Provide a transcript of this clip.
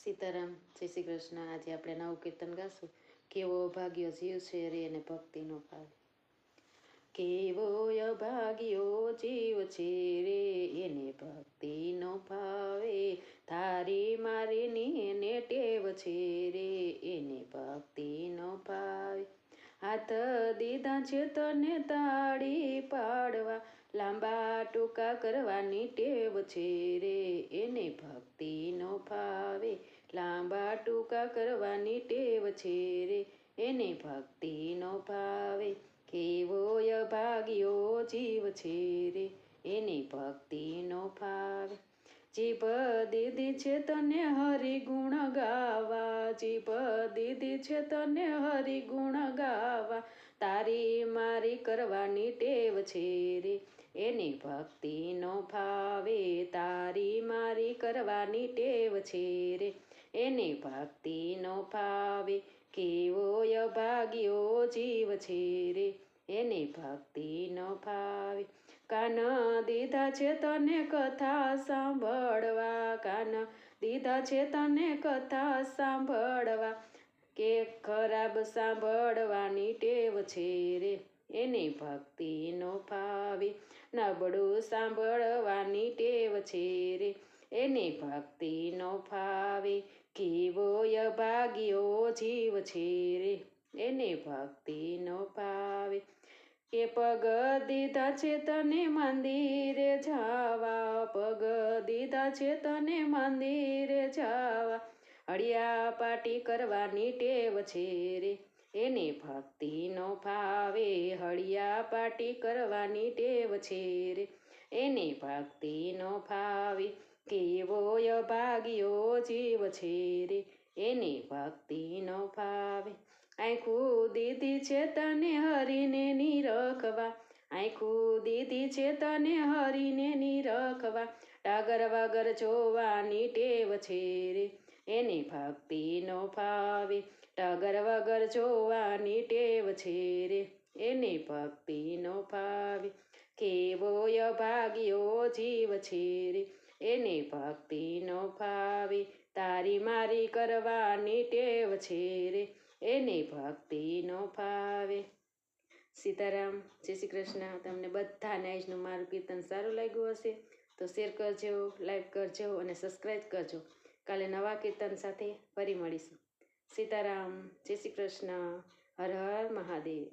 સીતારામ, જય શ્રી કૃષ્ણ. આજે આપણે નવું કીર્તન ગાશું. કેવો અભાગ્યો જીવ છે રે એને ભક્તિનો ભાવ. કેવો અભાગ્યો જીવ છે રે એને ભક્તિનો ભાવે, તારી મારી ને ટેવ છે રે એને ભક્તિનો ભાવે. હાથ દીધા છે તને તાળી પાડવા, લાંબા ટૂંકા કરવાની ટેવ છે રે એને ભક્તિનો ભાવે. લાંબા ટૂંકા કરવાની ટેવ છે રે એને ભક્તિનો ભાવે. કેવો અભાગ્યો જીવ છે રે એને ભક્તિનો ભાવે. જીભ દીધી છે તને હરિગુણ ગાવા, જીભ દીધી છે તને હરિગુણ ગાવા, તારી મારી કરવાની ટેવ છે રે એની ભક્તિનો ભાવે. તારી મારી કરવાની ટેવ છે રે એની ભક્તિનો ભાવે. કેવો અભાગ્યો જીવ છે રે એની ભક્તિનો ભાવે. કાન દીધા છે તને કથા સાંભળવા, કાન દીધા છે તને કથા સાંભળવા, કે ખરાબ સાંભળવાની ટેવ છે રે એની ભક્તિનો ભાવે. નબળું સાંભળવાની ટેવ છે રે એની ભક્તિનો ભાવે. કેવો અભાગ્યો જીવ છે રે એને ભક્તિનો ભાવે. કે પગ દીધા છે તને મંદિરે જાવા, પગ દીધા છે તને મંદિરે જાવા, હળિયા પાટી કરવાની ટેવ છે રે એની ભક્તિનો ભાવે. હળિયા પાટી કરવાની ટેવ છે રે એની ભક્તિનો ભાવે. કેવો અભાગ્યો જીવ છે રે એની ભક્તિનો ભાવે. આંખું દીધી છે તને હરીને નિરખવા, આંખું દીધી છે તને હરીને નિરખવા, ડાગર વાગર જોવાની ટેવ છે રે એની ભક્તિનો ભાવે. ડાગર વગર જોવાની ટેવ છે રે એની ભક્તિનો ભાવે. કેવો અભાગ્યો જીવ છે રે એની ભક્તિનો ભાવે. તારી મારી કરવાની ટેવ છે રે એની ભક્તિનો ભાવે. સીતારામ, જય શ્રી કૃષ્ણ. તમને બધાને આજનું મારું કીર્તન સારું લાગ્યું હશે તો શેર કરજો, લાઈક કરજો અને સબસ્ક્રાઈબ કરજો. કાલે નવા કીર્તન સાથે ફરી મળીશું. સીતારામ, જય શ્રી કૃષ્ણ. હર હર મહાદેવ.